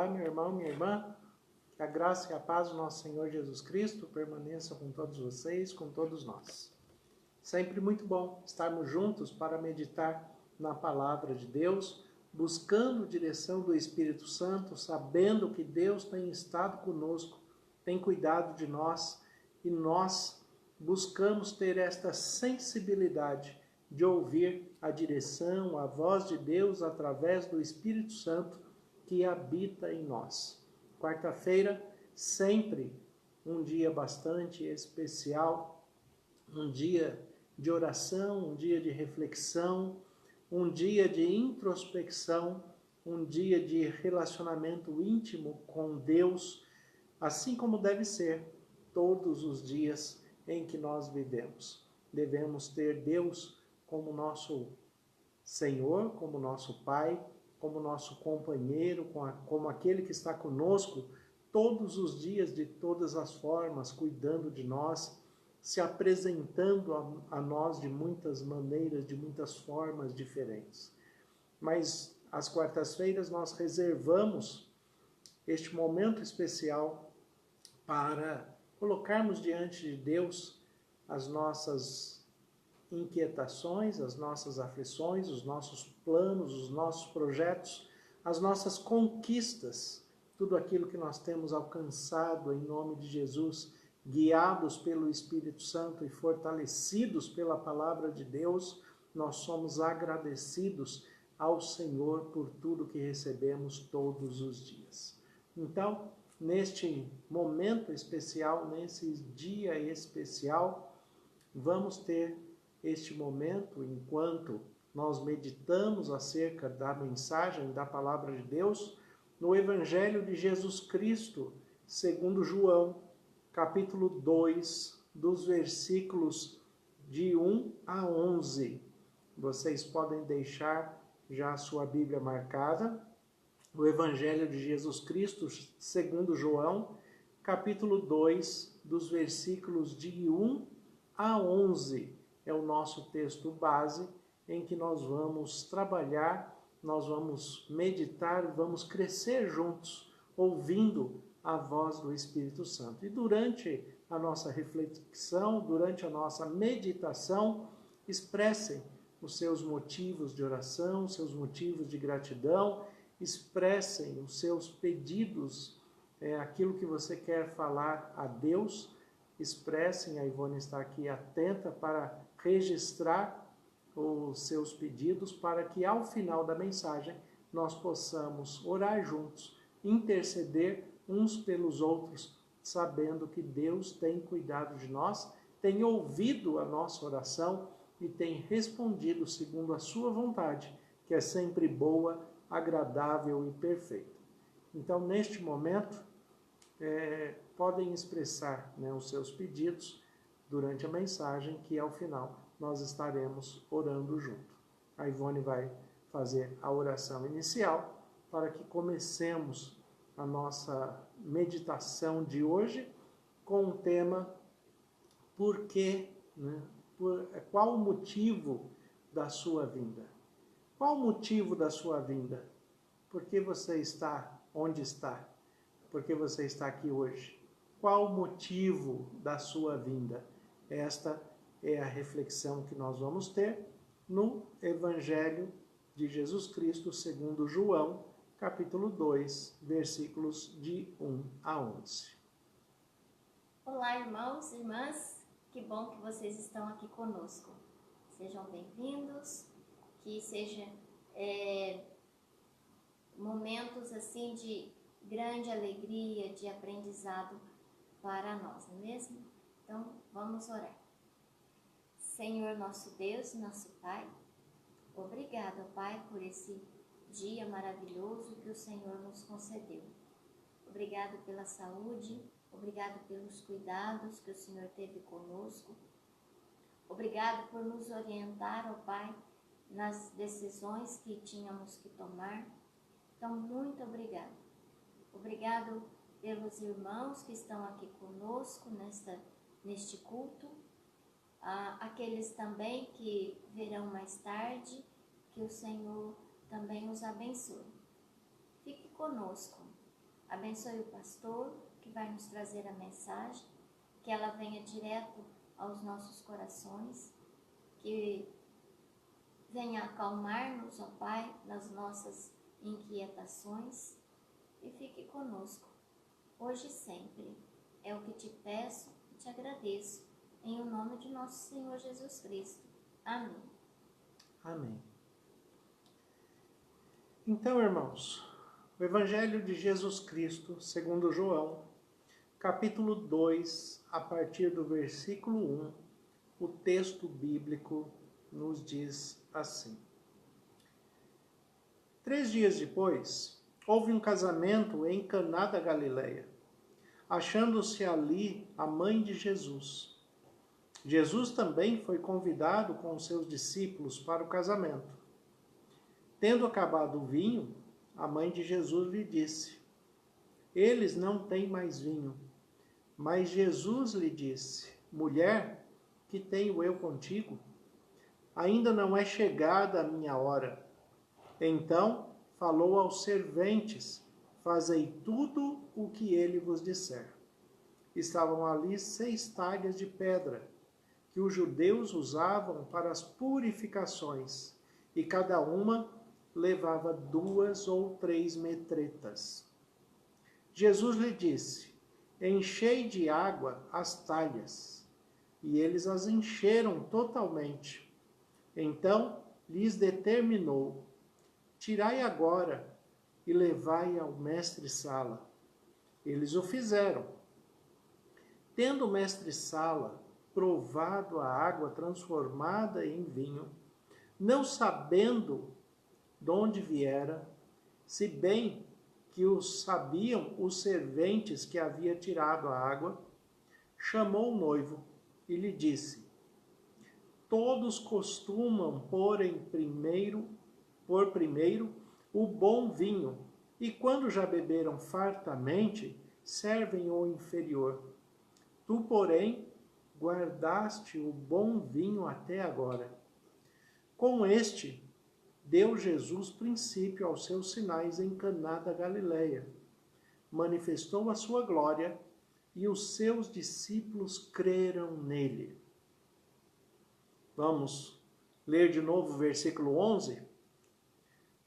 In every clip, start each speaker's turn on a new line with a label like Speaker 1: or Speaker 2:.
Speaker 1: Olá, meu irmão, minha irmã. Que a graça e a paz do nosso Senhor Jesus Cristo permaneçam com todos vocês, com todos nós. Sempre muito bom estarmos juntos para meditar na palavra de Deus, buscando direção do Espírito Santo, sabendo que Deus tem estado conosco, tem cuidado de nós e nós buscamos ter esta sensibilidade de ouvir a direção, a voz de Deus através do Espírito Santo que habita em nós. Quarta-feira, sempre um dia bastante especial, um dia de oração, um dia de reflexão, um dia de introspecção, um dia de relacionamento íntimo com Deus, assim como deve ser todos os dias em que nós vivemos. Devemos ter Deus como nosso Senhor, como nosso Pai, como nosso companheiro, como aquele que está conosco todos os dias, de todas as formas, cuidando de nós, se apresentando a nós de muitas maneiras, de muitas formas diferentes. Mas às quartas-feiras nós reservamos este momento especial para colocarmos diante de Deus as nossas inquietações, as nossas aflições, os nossos planos, os nossos projetos, as nossas conquistas, tudo aquilo que nós temos alcançado em nome de Jesus, guiados pelo Espírito Santo e fortalecidos pela palavra de Deus, nós somos agradecidos ao Senhor por tudo que recebemos todos os dias. Então, neste momento especial, nesse dia especial, vamos ter este momento enquanto nós meditamos acerca da mensagem da palavra de Deus no Evangelho de Jesus Cristo, segundo João, capítulo 2, dos versículos de 1 a 11. Vocês podem deixar já a sua Bíblia marcada. O Evangelho de Jesus Cristo, segundo João, capítulo 2, dos versículos de 1 a 11. É o nosso texto base em que nós vamos trabalhar, nós vamos meditar, vamos crescer juntos, ouvindo a voz do Espírito Santo. E durante a nossa reflexão, durante a nossa meditação, expressem os seus motivos de oração, os seus motivos de gratidão, expressem os seus pedidos, aquilo que você quer falar a Deus, expressem, a Ivone está aqui atenta para registrar os seus pedidos, para que ao final da mensagem nós possamos orar juntos, interceder uns pelos outros, sabendo que Deus tem cuidado de nós, tem ouvido a nossa oração e tem respondido segundo a sua vontade, que é sempre boa, agradável e perfeita. Então, neste momento, podem expressar, os seus pedidos durante a mensagem, que ao final nós estaremos orando junto. A Ivone vai fazer a oração inicial para que comecemos a nossa meditação de hoje com o tema por quê, qual o motivo da sua vinda? Qual o motivo da sua vinda? Por que você está onde está? Por que você está aqui hoje? Qual o motivo da sua vinda? Esta é a reflexão que nós vamos ter no Evangelho de Jesus Cristo, segundo João, capítulo 2, versículos de 1 a 11.
Speaker 2: Olá, irmãos e irmãs, que bom que vocês estão aqui conosco. Sejam bem-vindos, que sejam momentos assim de grande alegria, de aprendizado para nós, não é mesmo? Então, vamos orar. Senhor nosso Deus, nosso Pai, obrigado, Pai, por esse dia maravilhoso que o Senhor nos concedeu. Obrigado pela saúde, obrigado pelos cuidados que o Senhor teve conosco. Obrigado por nos orientar, ó Pai, nas decisões que tínhamos que tomar. Então, muito obrigado. Obrigado pelos irmãos que estão aqui conosco neste culto. Aqueles também que virão mais tarde, que o Senhor também os abençoe. Fique conosco, Abençoe o pastor que vai nos trazer a mensagem, que ela venha direto aos nossos corações, que venha acalmar-nos, ó Pai, nas nossas inquietações e fique conosco, hoje e sempre. É o que te peço e te agradeço, em o nome de nosso Senhor Jesus Cristo. Amém.
Speaker 1: Amém. Então, irmãos, o Evangelho de Jesus Cristo, segundo João, capítulo 2, a partir do versículo 1, o texto bíblico nos diz assim. 3 dias depois, houve um casamento em Caná da Galileia, achando-se ali a mãe de Jesus. Jesus também foi convidado com os seus discípulos para o casamento. Tendo acabado o vinho, a mãe de Jesus lhe disse: eles não têm mais vinho. Mas Jesus lhe disse: mulher, que tenho eu contigo? Ainda não é chegada a minha hora. Então falou aos serventes: fazei tudo o que ele vos disser. Estavam ali 6 talhas de pedra, que os judeus usavam para as purificações, e cada uma levava 2 ou 3 metretas. Jesus lhe disse: enchei de água as talhas. E eles as encheram totalmente. Então lhes determinou: tirai agora e levai ao mestre-sala. Eles o fizeram. Tendo o mestre-sala provado a água transformada em vinho, não sabendo de onde viera, se bem que o sabiam os serventes que havia tirado a água, chamou o noivo e lhe disse: todos costumam pôr primeiro o bom vinho, e quando já beberam fartamente, servem o inferior. Tu, porém, guardaste o bom vinho até agora. Com este, deu Jesus princípio aos seus sinais em Caná da Galileia. Manifestou a sua glória, e os seus discípulos creram nele. Vamos ler de novo o versículo 11?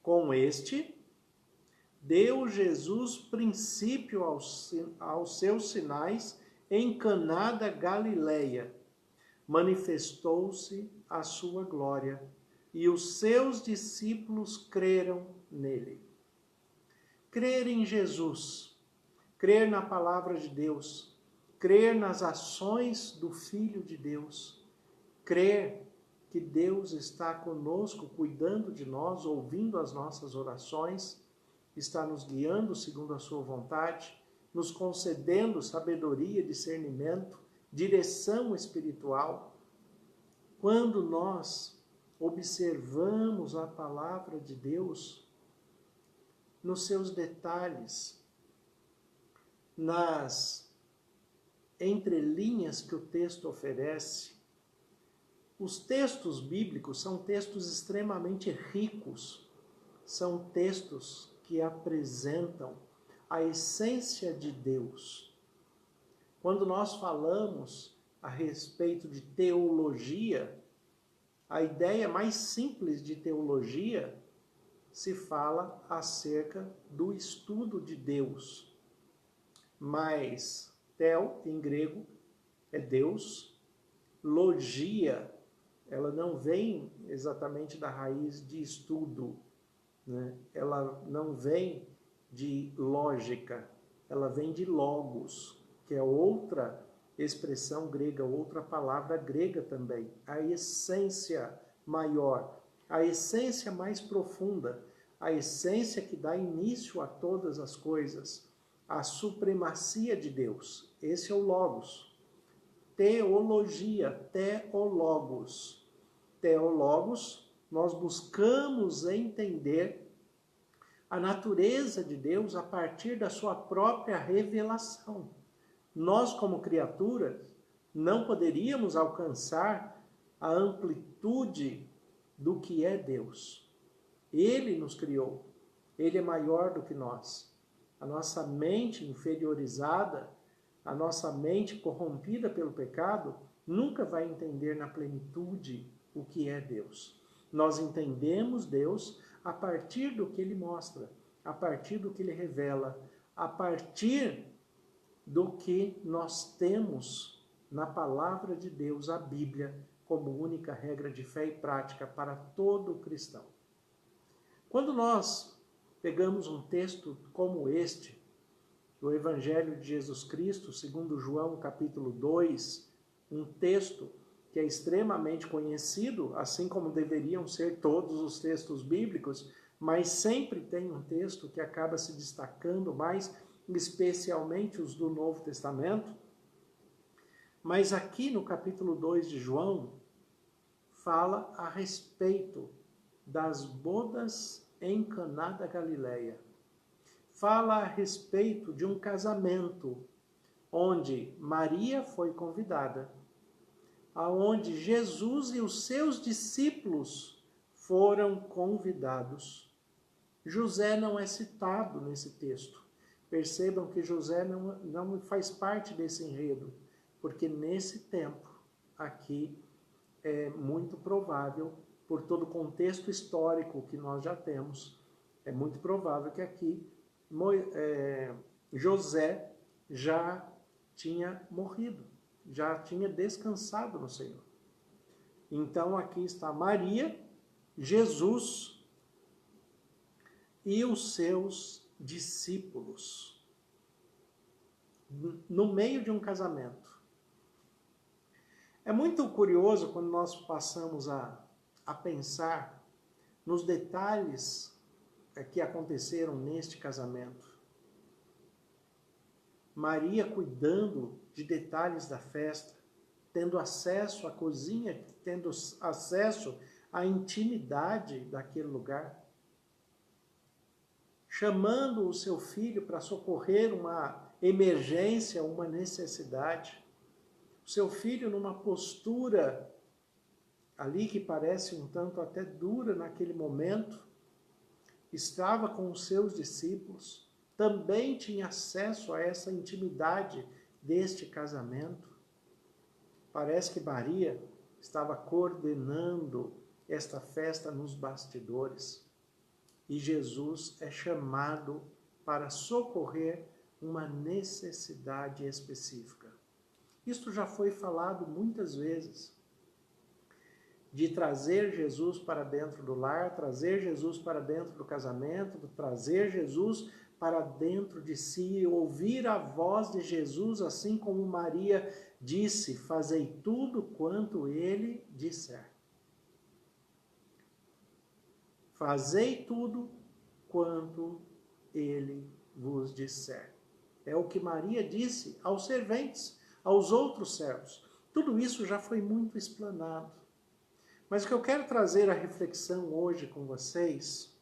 Speaker 1: Com este, deu Jesus princípio aos seus sinais em Caná da Galileia. Manifestou-se a sua glória, e os seus discípulos creram nele. Crer em Jesus, crer na palavra de Deus, crer nas ações do Filho de Deus, crer que Deus está conosco, cuidando de nós, ouvindo as nossas orações, está nos guiando segundo a sua vontade, nos concedendo sabedoria, discernimento, direção espiritual. Quando nós observamos a palavra de Deus nos seus detalhes, nas entrelinhas que o texto oferece, os textos bíblicos são textos extremamente ricos, são textos que apresentam a essência de Deus. Quando nós falamos a respeito de teologia, a ideia mais simples de teologia se fala acerca do estudo de Deus. Mas theo, em grego, é Deus, logia, ela não vem exatamente da raiz de estudo, né? Ela não vem de lógica, ela vem de logos, que é outra expressão grega, outra palavra grega também. A essência maior, a essência mais profunda, a essência que dá início a todas as coisas, a supremacia de Deus. Esse é o logos. Teologia, teologos. Teologos, nós buscamos entender a natureza de Deus a partir da sua própria revelação. Nós, como criaturas, não poderíamos alcançar a amplitude do que é Deus. Ele nos criou. Ele é maior do que nós. a nossa mente inferiorizada, a nossa mente corrompida pelo pecado, nunca vai entender na plenitude o que é Deus. Nós entendemos Deus a partir do que Ele mostra, a partir do que Ele revela, a partir do que nós temos na palavra de Deus, a Bíblia, como única regra de fé e prática para todo cristão. Quando nós pegamos um texto como este, do Evangelho de Jesus Cristo, segundo João, capítulo 2, um texto que é extremamente conhecido, assim como deveriam ser todos os textos bíblicos, mas sempre tem um texto que acaba se destacando mais, especialmente os do Novo Testamento. Mas aqui no capítulo 2 de João, fala a respeito das bodas em Caná da Galileia. Fala a respeito de um casamento onde Maria foi convidada, aonde Jesus e os seus discípulos foram convidados. José não é citado nesse texto. Percebam que José não faz parte desse enredo, porque nesse tempo aqui é muito provável, por todo o contexto histórico que nós já temos, é muito provável que aqui José já tinha morrido, já tinha descansado no Senhor. Então aqui está Maria, Jesus e os seus discípulos, no meio de um casamento. É muito curioso quando nós passamos a pensar nos detalhes que aconteceram neste casamento. Maria cuidando de detalhes da festa, tendo acesso à cozinha, tendo acesso à intimidade daquele lugar, chamando o seu filho para socorrer uma emergência, uma necessidade. O seu filho numa postura ali que parece um tanto até dura naquele momento, estava com os seus discípulos, também tinha acesso a essa intimidade deste casamento. Parece que Maria estava coordenando esta festa nos bastidores. E Jesus é chamado para socorrer uma necessidade específica. Isto já foi falado muitas vezes, de trazer Jesus para dentro do lar, trazer Jesus para dentro do casamento, trazer Jesus para dentro de si, ouvir a voz de Jesus, assim como Maria disse, fazei tudo quanto ele disser. Fazei tudo quanto ele vos disser. É o que Maria disse aos serventes, aos outros servos. Tudo isso já foi muito explanado. Mas o que eu quero trazer à reflexão hoje com vocês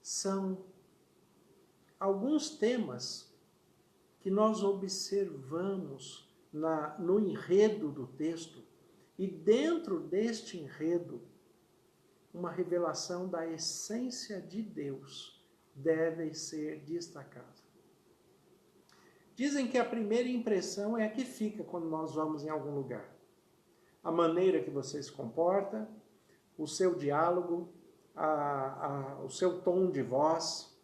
Speaker 1: são alguns temas que nós observamos no enredo do texto, e dentro deste enredo, uma revelação da essência de Deus deve ser destacada. Dizem que a primeira impressão é a que fica quando nós vamos em algum lugar. A maneira que você se comporta, o seu diálogo, o seu tom de voz,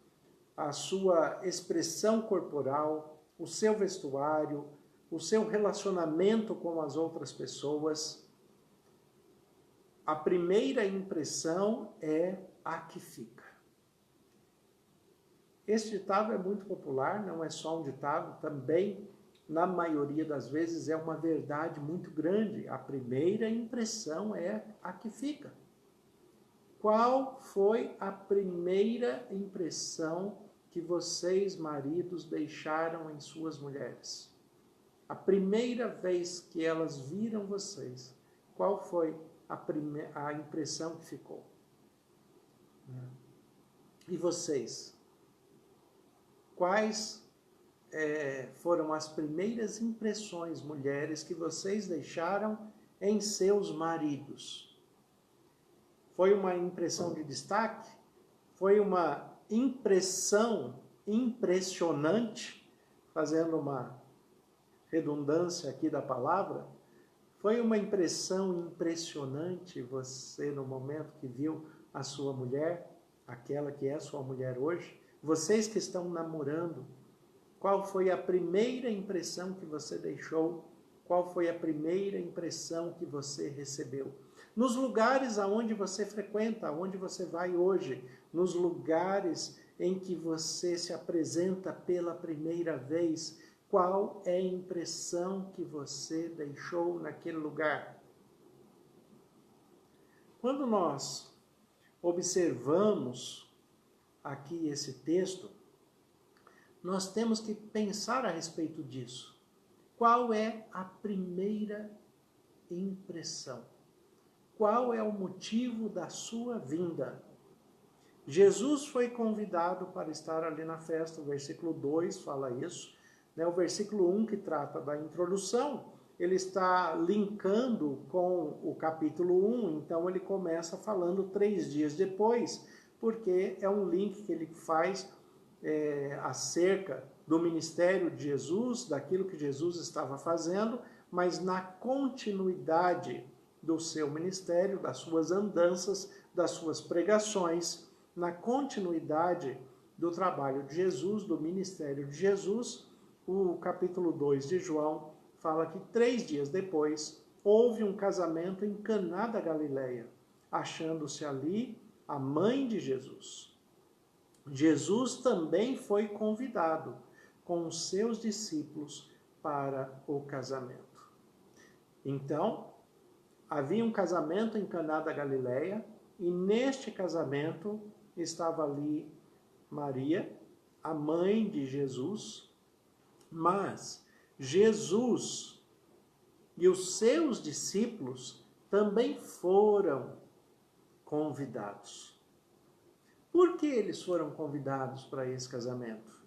Speaker 1: a sua expressão corporal, o seu vestuário, o seu relacionamento com as outras pessoas. A primeira impressão é a que fica. Este ditado é muito popular, não é só um ditado, também, na maioria das vezes, é uma verdade muito grande. A primeira impressão é a que fica. Qual foi a primeira impressão que vocês, maridos, deixaram em suas mulheres? A primeira vez que elas viram vocês, qual foi a impressão que ficou? E vocês? Quais foram as primeiras impressões, mulheres, que vocês deixaram em seus maridos? Foi uma impressão de destaque? Foi uma impressão impressionante, fazendo uma redundância aqui da palavra, foi uma impressão impressionante você, no momento que viu a sua mulher, aquela que é sua mulher hoje, vocês que estão namorando, qual foi a primeira impressão que você deixou? Qual foi a primeira impressão que você recebeu? Nos lugares aonde você frequenta, aonde você vai hoje, nos lugares em que você se apresenta pela primeira vez, qual é a impressão que você deixou naquele lugar? Quando nós observamos aqui esse texto, nós temos que pensar a respeito disso. Qual é a primeira impressão? Qual é o motivo da sua vinda? Jesus foi convidado para estar ali na festa, o versículo 2 fala isso. O versículo 1, que trata da introdução, ele está linkando com o capítulo 1, então ele começa falando 3 dias depois, porque é um link que ele faz acerca do ministério de Jesus, daquilo que Jesus estava fazendo, mas na continuidade do seu ministério, das suas andanças, das suas pregações, na continuidade do trabalho de Jesus, do ministério de Jesus. O capítulo 2 de João fala que 3 dias depois houve um casamento em Caná da Galileia, achando-se ali a mãe de Jesus. Jesus também foi convidado com os seus discípulos para o casamento. Então, havia um casamento em Caná da Galileia e neste casamento estava ali Maria, a mãe de Jesus, mas Jesus e os seus discípulos também foram convidados. Por que eles foram convidados para esse casamento?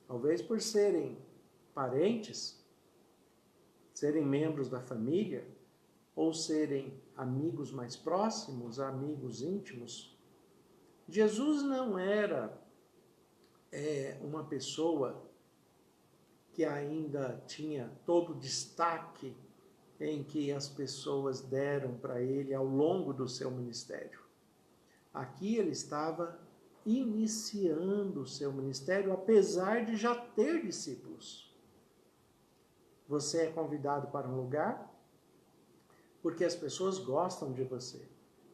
Speaker 1: Talvez por serem parentes, serem membros da família, ou serem amigos mais próximos, amigos íntimos. Jesus não era uma pessoa que ainda tinha todo o destaque em que as pessoas deram para ele ao longo do seu ministério. Aqui ele estava iniciando o seu ministério, apesar de já ter discípulos. Você é convidado para um lugar porque as pessoas gostam de você,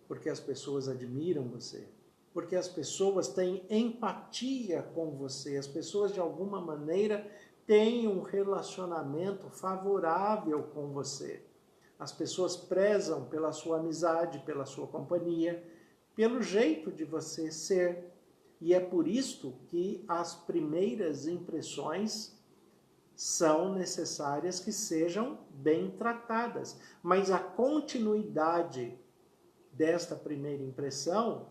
Speaker 1: porque as pessoas admiram você, porque as pessoas têm empatia com você, as pessoas de alguma maneira têm um relacionamento favorável com você. As pessoas prezam pela sua amizade, pela sua companhia, pelo jeito de você ser. E é por isso que as primeiras impressões são necessárias que sejam bem tratadas. Mas a continuidade desta primeira impressão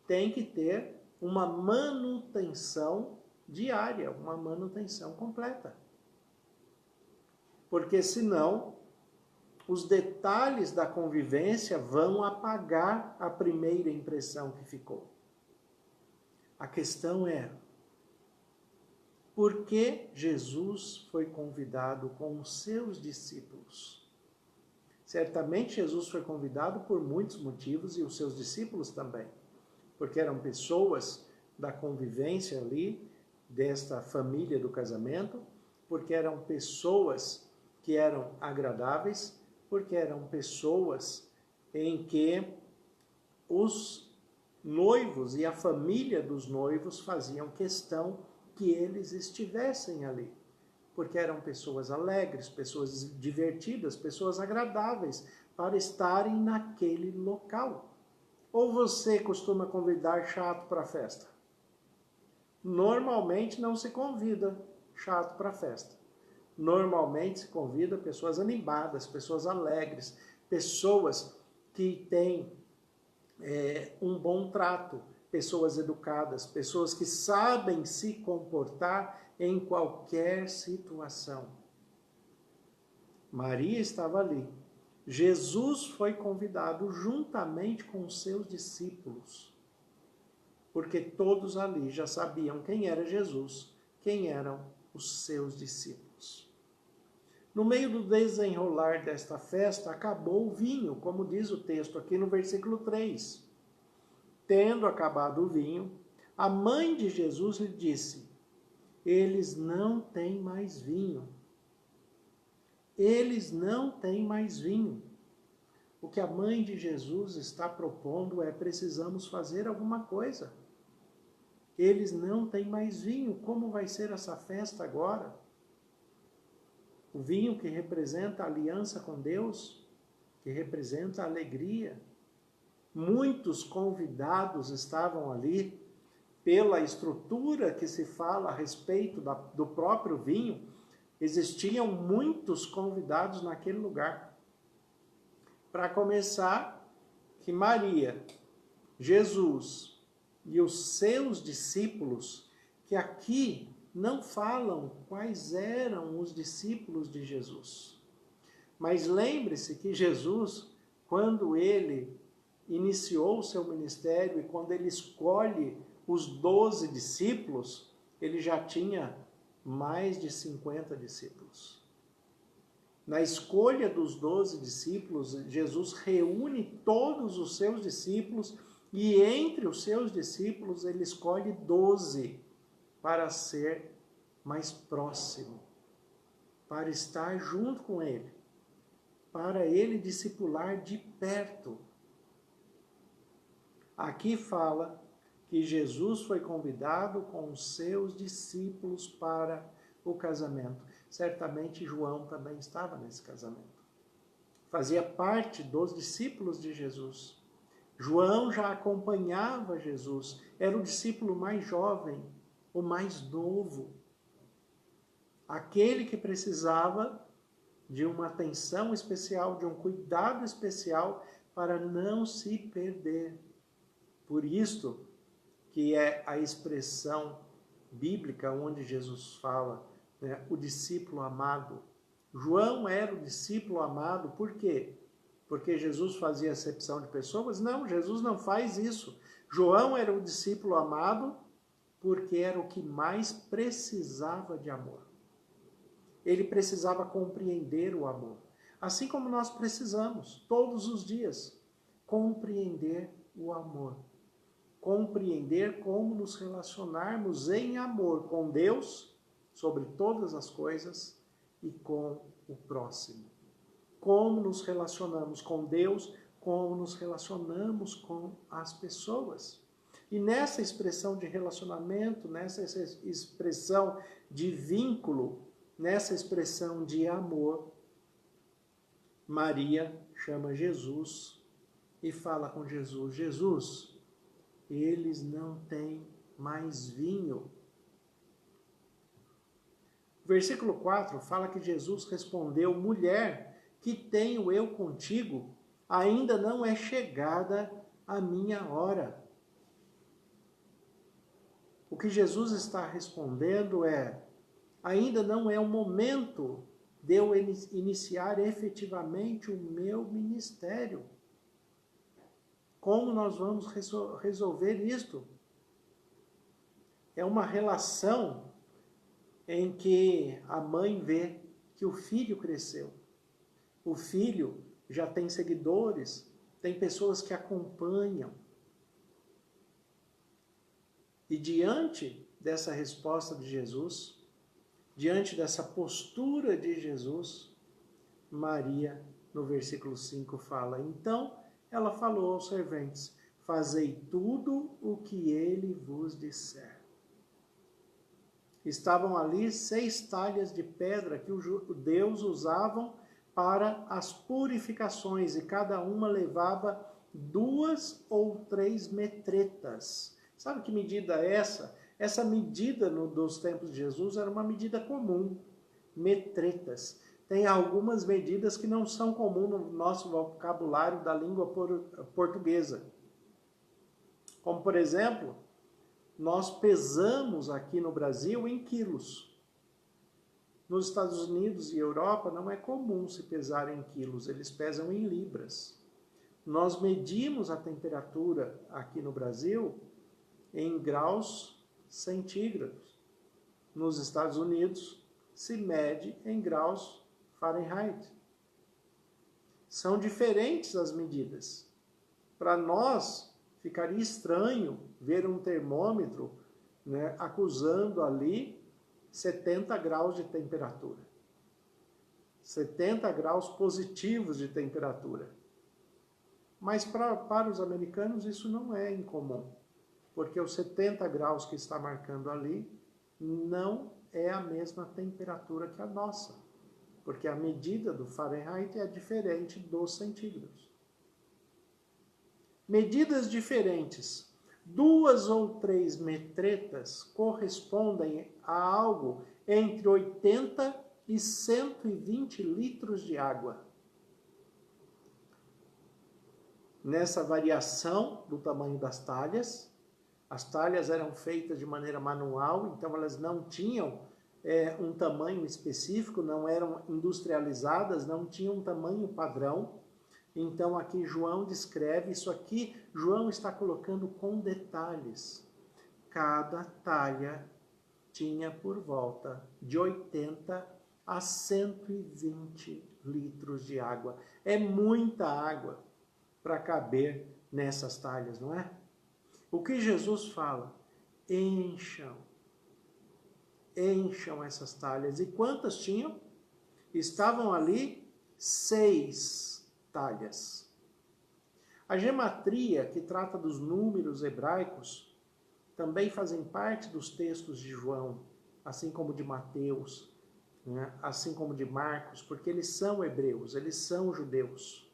Speaker 1: tem que ter uma manutenção diária, uma manutenção completa. Porque senão os detalhes da convivência vão apagar a primeira impressão que ficou. A questão é: por que Jesus foi convidado com os seus discípulos? Certamente Jesus foi convidado por muitos motivos e os seus discípulos também, porque eram pessoas da convivência ali, desta família do casamento, porque eram pessoas que eram agradáveis, porque eram pessoas em que os noivos e a família dos noivos faziam questão que eles estivessem ali, porque eram pessoas alegres, pessoas divertidas, pessoas agradáveis para estarem naquele local. Ou você costuma convidar chato para a festa? Normalmente não se convida chato para a festa. Normalmente se convida pessoas animadas, pessoas alegres, pessoas que têm um bom trato, pessoas educadas, pessoas que sabem se comportar em qualquer situação. Maria estava ali. Jesus foi convidado juntamente com os seus discípulos. porque todos ali já sabiam quem era Jesus, quem eram os seus discípulos. No meio do desenrolar desta festa, acabou o vinho, como diz o texto aqui no versículo 3. Tendo acabado o vinho, a mãe de Jesus lhe disse: eles não têm mais vinho. Eles não têm mais vinho. O que a mãe de Jesus está propondo é: precisamos fazer alguma coisa. Eles não têm mais vinho. Como vai ser essa festa agora? O vinho que representa a aliança com Deus, que representa a alegria. Muitos convidados estavam ali. Pela estrutura que se fala a respeito do próprio vinho, existiam muitos convidados naquele lugar. Para começar, que Maria, Jesus e os seus discípulos, que aqui não falam quais eram os discípulos de Jesus. Mas lembre-se que Jesus, quando ele iniciou o seu ministério e quando ele escolhe os 12 discípulos, ele já tinha mais de 50 discípulos. Na escolha dos 12 discípulos, Jesus reúne todos os seus discípulos e entre os seus discípulos ele escolhe 12 para ser mais próximo, para estar junto com ele, para ele discipular de perto. Aqui fala que Jesus foi convidado com os seus discípulos para o casamento. Certamente João também estava nesse casamento. Fazia parte dos discípulos de Jesus. João já acompanhava Jesus, era o discípulo mais jovem, o mais novo. Aquele que precisava de uma atenção especial, de um cuidado especial para não se perder. Por isto, que é a expressão bíblica onde Jesus fala, né, o discípulo amado. João era o discípulo amado, por quê? Porque Jesus fazia acepção de pessoas? Não, Jesus não faz isso. João era o discípulo amado porque era o que mais precisava de amor. Ele precisava compreender o amor. Assim como nós precisamos, todos os dias, compreender o amor. Compreender como nos relacionarmos em amor com Deus, sobre todas as coisas, e com o próximo. Como nos relacionamos com Deus, como nos relacionamos com as pessoas. E nessa expressão de relacionamento, nessa expressão de vínculo, nessa expressão de amor, Maria chama Jesus e fala com Jesus: Jesus, eles não têm mais vinho. O versículo 4 fala que Jesus respondeu: mulher, que tenho eu contigo? Ainda não é chegada a minha hora. O que Jesus está respondendo é: ainda não é o momento de eu iniciar efetivamente o meu ministério. Como nós vamos resolver isto? É uma relação em que a mãe vê que o filho cresceu. O filho já tem seguidores, tem pessoas que acompanham. E diante dessa resposta de Jesus, diante dessa postura de Jesus, Maria, no versículo 5, fala: então ela falou aos serventes: fazei tudo o que ele vos disser. Estavam ali 6 talhas de pedra que os judeus usavam para as purificações, e cada uma levava 2 ou 3 metretas. Sabe que medida é essa? Essa medida dos tempos de Jesus era uma medida comum, metretas. Tem algumas medidas que não são comuns no nosso vocabulário da língua portuguesa. Como, por exemplo, nós pesamos aqui no Brasil em quilos. Nos Estados Unidos e Europa não é comum se pesar em quilos, eles pesam em libras. Nós medimos a temperatura aqui no Brasil em graus centígrados. Nos Estados Unidos, se mede em graus Fahrenheit. São diferentes as medidas. Para nós, ficaria estranho ver um termômetro, né, acusando ali 70 graus de temperatura. 70 graus positivos de temperatura. Mas para os americanos isso não é incomum, porque os 70 graus que está marcando ali não é a mesma temperatura que a nossa, porque a medida do Fahrenheit é diferente dos centígrados. Medidas diferentes. 2 ou 3 metretas correspondem a algo entre 80 e 120 litros de água. Nessa variação do tamanho das talhas, as talhas eram feitas de maneira manual, então elas não tinham um tamanho específico, não eram industrializadas, não tinham um tamanho padrão. Então aqui João descreve, isso aqui João está colocando com detalhes. Cada talha tinha por volta de 80 a 120 litros de água. É muita água para caber nessas talhas, não é? O que Jesus fala? Encham essas talhas. E quantas tinham? Estavam ali 6 talhas. A gematria, que trata dos números hebraicos, também fazem parte dos textos de João, assim como de Mateus, né? Assim como de Marcos, porque eles são hebreus, eles são judeus.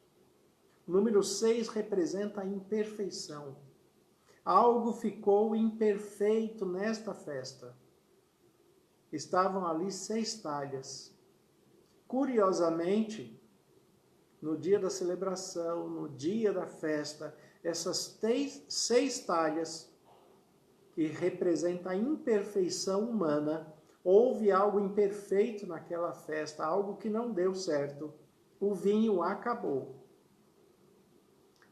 Speaker 1: O número 6 representa a imperfeição. Algo ficou imperfeito nesta festa. Estavam ali 6 talhas. Curiosamente, no dia da celebração, no dia da festa, essas 6 talhas, que representam a imperfeição humana, houve algo imperfeito naquela festa, algo que não deu certo. O vinho acabou.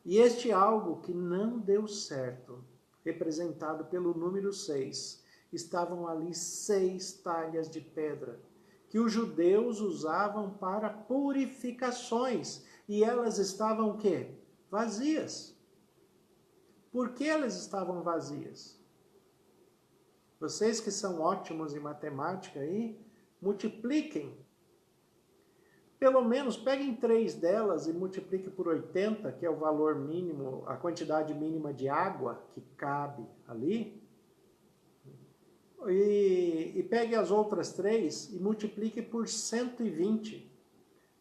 Speaker 1: E este algo que não deu certo, representado pelo número 6, estavam ali 6 talhas de pedra, que os judeus usavam para purificações, e elas estavam o quê? Vazias. Por que elas estavam vazias? Vocês que são ótimos em matemática aí, multipliquem. Pelo menos peguem 3 delas e multipliquem por 80, que é o valor mínimo, a quantidade mínima de água que cabe ali. E pegue as outras 3 e multiplique por 120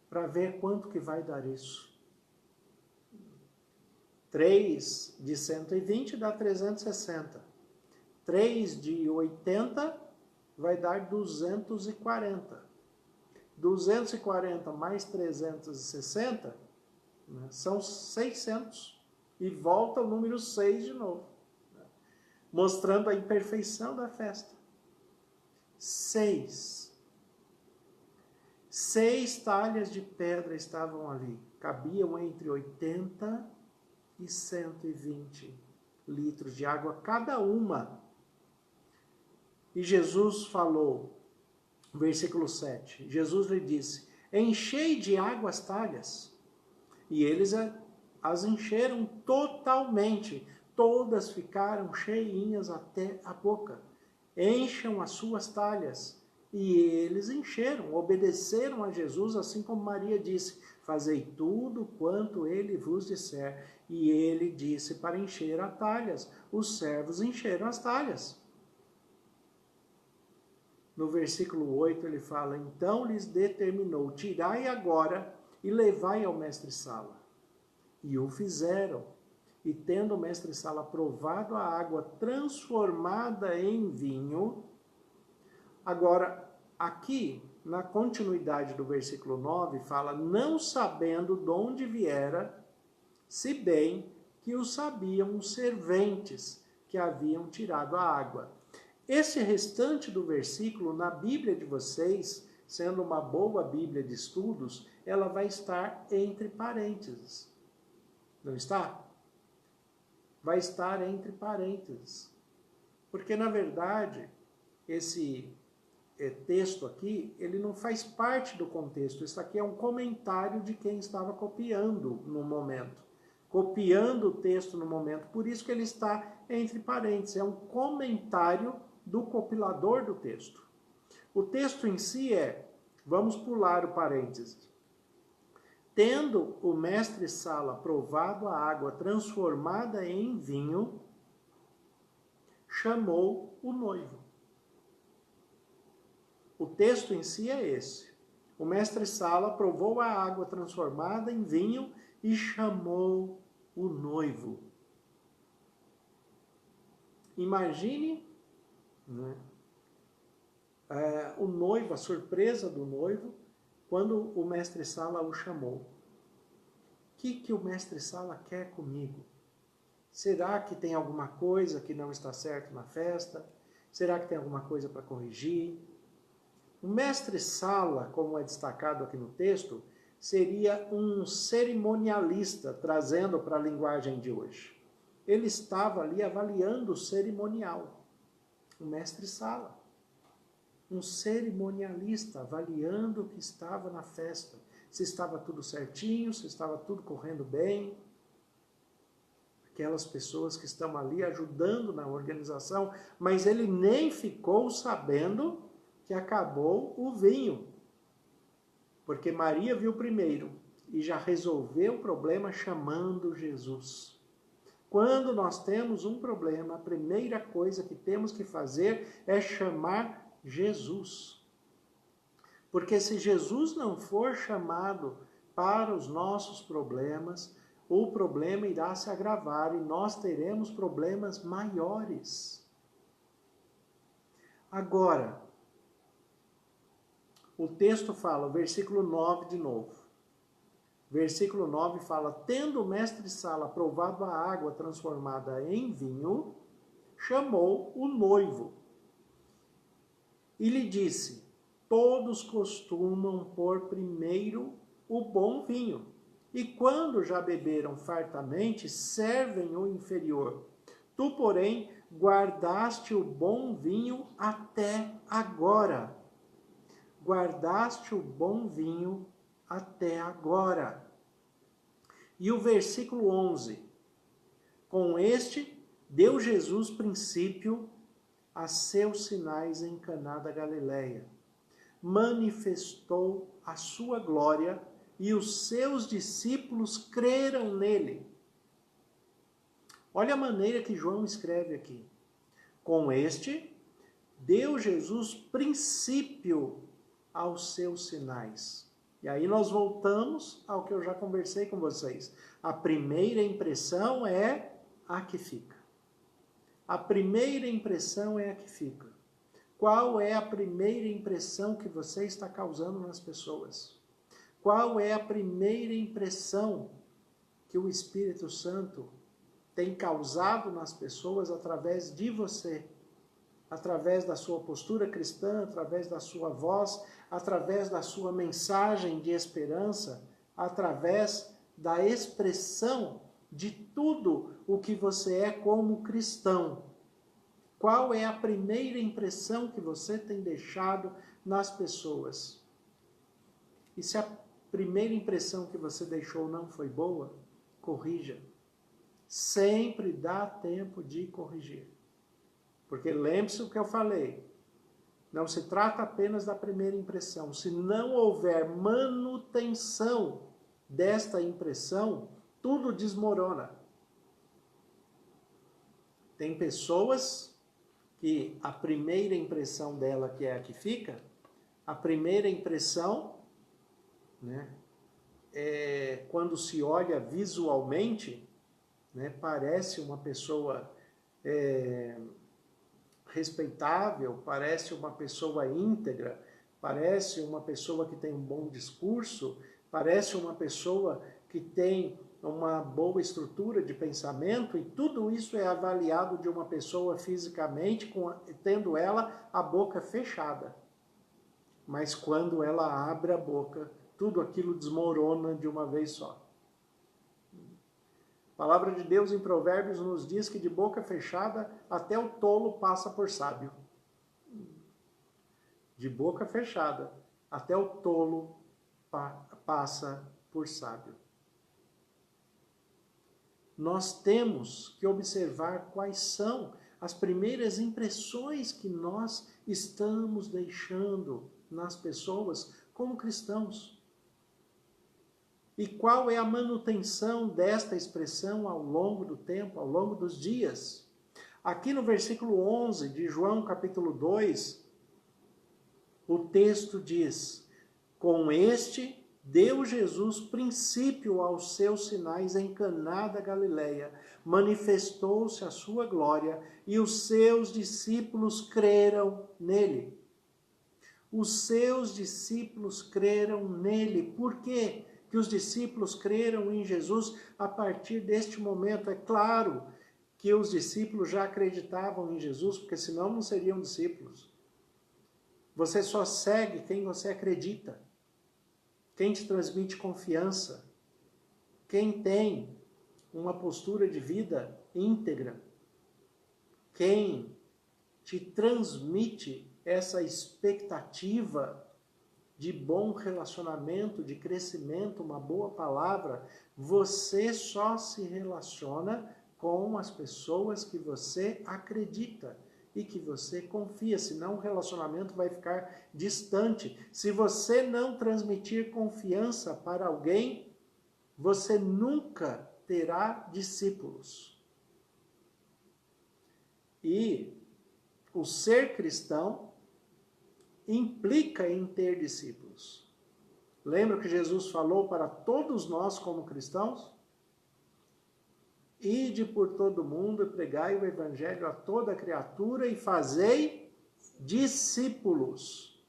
Speaker 1: para ver quanto que vai dar isso. 3 de 120 dá 360. 3 de 80 vai dar 240. 240 mais 360 né, são 600. E volta o número 6 de novo, né, mostrando a imperfeição da festa. 6 talhas de pedra estavam ali. Cabiam entre 80 e 120 litros de água cada uma. E Jesus falou, versículo 7, Jesus lhe disse, enchei de água as talhas. E eles as encheram totalmente. Todas ficaram cheinhas até a boca. Encham as suas talhas. E eles encheram, obedeceram a Jesus, assim como Maria disse, fazei tudo quanto ele vos disser. E ele disse para encher as talhas. Os servos encheram as talhas. No versículo 8 ele fala, então lhes determinou, tirai agora e levai ao mestre-sala. E o fizeram. E tendo o mestre-sala provado a água transformada em vinho, agora aqui, na continuidade do versículo 9, fala, não sabendo de onde viera, se bem que o sabiam os serventes que haviam tirado a água. Esse restante do versículo, na Bíblia de vocês, sendo uma boa Bíblia de estudos, ela vai estar entre parênteses. Não está? Vai estar entre parênteses. Porque, na verdade, esse texto aqui, ele não faz parte do contexto. Isso aqui é um comentário de quem estava copiando no momento. Copiando o texto no momento. Por isso que ele está entre parênteses. É um comentário do compilador do texto. O texto em si vamos pular o parênteses. Tendo o mestre-sala provado a água transformada em vinho, chamou o noivo. O texto em si é esse. O mestre-sala provou a água transformada em vinho e chamou o noivo. Imagine, né, o noivo, a surpresa do noivo, quando o mestre-sala o chamou. O que o mestre-sala quer comigo? Será que tem alguma coisa que não está certo na festa? Será que tem alguma coisa para corrigir? O mestre-sala, como é destacado aqui no texto, seria um cerimonialista, trazendo para a linguagem de hoje. Ele estava ali avaliando o cerimonial. O mestre-sala. Um cerimonialista avaliando o que estava na festa. Se estava tudo certinho, se estava tudo correndo bem. Aquelas pessoas que estão ali ajudando na organização, mas ele nem ficou sabendo que acabou o vinho. Porque Maria viu primeiro e já resolveu o problema chamando Jesus. Quando nós temos um problema, a primeira coisa que temos que fazer é chamar Jesus. Porque se Jesus não for chamado para os nossos problemas, o problema irá se agravar e nós teremos problemas maiores. Agora, o texto fala, o versículo 9 de novo. Versículo 9 fala, tendo o mestre-sala provado a água transformada em vinho, chamou o noivo e lhe disse, todos costumam pôr primeiro o bom vinho, e quando já beberam fartamente, servem o inferior. Tu, porém, guardaste o bom vinho até agora. Guardaste o bom vinho até agora. E o versículo 11. Com este, deu Jesus princípio a seus sinais em Caná da Galileia. Manifestou a sua glória e os seus discípulos creram nele. Olha a maneira que João escreve aqui. Com este, deu Jesus princípio aos seus sinais. E aí nós voltamos ao que eu já conversei com vocês. A primeira impressão é a que fica. A primeira impressão é a que fica. Qual é a primeira impressão que você está causando nas pessoas? Qual é a primeira impressão que o Espírito Santo tem causado nas pessoas através de você? Através da sua postura cristã, através da sua voz, através da sua mensagem de esperança, através da expressão de tudo o que você é como cristão. Qual é a primeira impressão que você tem deixado nas pessoas? E se a primeira impressão que você deixou não foi boa, corrija. Sempre dá tempo de corrigir. Porque lembre-se o que eu falei. Não se trata apenas da primeira impressão. Se não houver manutenção desta impressão, tudo desmorona. Tem pessoas que a primeira impressão dela, que é a que fica, a primeira impressão, né, quando se olha visualmente, né, parece uma pessoa respeitável, parece uma pessoa íntegra, parece uma pessoa que tem um bom discurso, parece uma pessoa que tem uma boa estrutura de pensamento, e tudo isso é avaliado de uma pessoa fisicamente, tendo ela a boca fechada. Mas quando ela abre a boca, tudo aquilo desmorona de uma vez só. palavra de Deus em Provérbios nos diz que de boca fechada até o tolo passa por sábio. De boca fechada até o tolo passa por sábio. Nós temos que observar quais são as primeiras impressões que nós estamos deixando nas pessoas como cristãos. E qual é a manutenção desta expressão ao longo do tempo, ao longo dos dias? Aqui no versículo 11 de João capítulo 2, o texto diz: com este deu Jesus princípio aos seus sinais em Caná da Galileia, manifestou-se a sua glória e os seus discípulos creram nele. Os seus discípulos creram nele. Por quê que os discípulos creram em Jesus a partir deste momento? É claro que os discípulos já acreditavam em Jesus, porque senão não seriam discípulos. Você só segue quem você acredita, quem te transmite confiança, quem tem uma postura de vida íntegra, quem te transmite essa expectativa de bom relacionamento, de crescimento, uma boa palavra. Você só se relaciona com as pessoas que você acredita e que você confia, senão o relacionamento vai ficar distante. Se você não transmitir confiança para alguém, você nunca terá discípulos. E o ser cristão implica em ter discípulos. Lembra que Jesus falou para todos nós como cristãos? Ide por todo mundo e pregai o evangelho a toda criatura e fazei discípulos,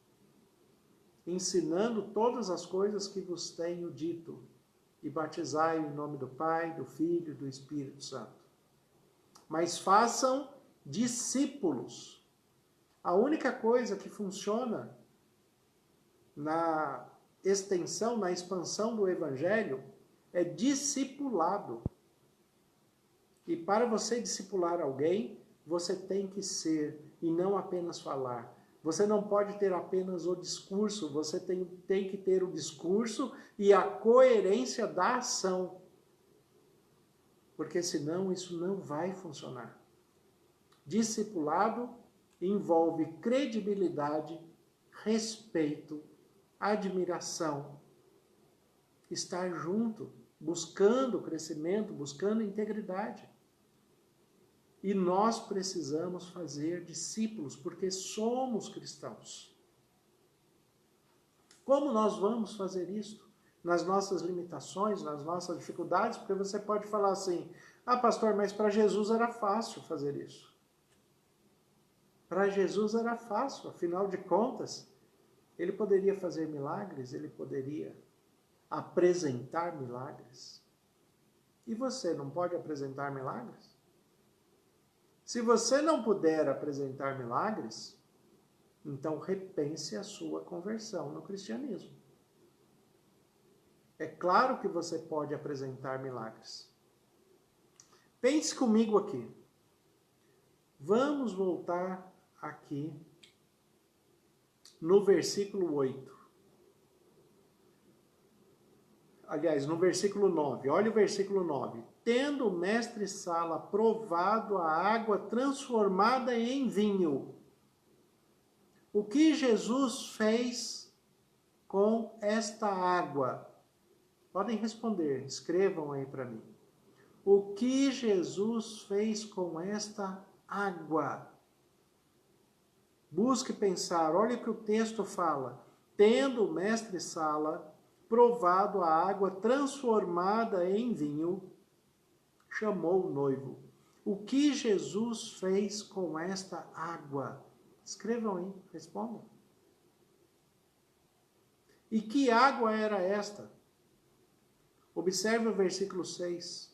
Speaker 1: ensinando todas as coisas que vos tenho dito, e batizai em nome do Pai, do Filho e do Espírito Santo. Mas façam discípulos. A única coisa que funciona na extensão, na expansão do evangelho é discipulado. E para você discipular alguém, você tem que ser e não apenas falar. Você não pode ter apenas o discurso, você tem que ter o discurso e a coerência da ação. Porque senão isso não vai funcionar. Discipulado envolve credibilidade, respeito, admiração, estar junto, buscando crescimento, buscando integridade. E nós precisamos fazer discípulos, porque somos cristãos. Como nós vamos fazer isso? Nas nossas limitações, nas nossas dificuldades, porque você pode falar assim: ah, pastor, mas para Jesus era fácil fazer isso. Para Jesus era fácil, afinal de contas, ele poderia fazer milagres, ele poderia apresentar milagres. E você não pode apresentar milagres? Se você não puder apresentar milagres, então repense a sua conversão no cristianismo. É claro que você pode apresentar milagres. Pense comigo aqui. Vamos voltar aqui no versículo 8. Aliás, no versículo 9. Olha o versículo 9. Tendo o mestre Sala provado a água transformada em vinho, o que Jesus fez com esta água? Podem responder, escrevam aí para mim. O que Jesus fez com esta água? Busque pensar, olha o que o texto fala. Tendo o mestre Sala provado a água transformada em vinho, chamou o noivo. O que Jesus fez com esta água? Escrevam aí, respondam. E que água era esta? Observe o versículo 6.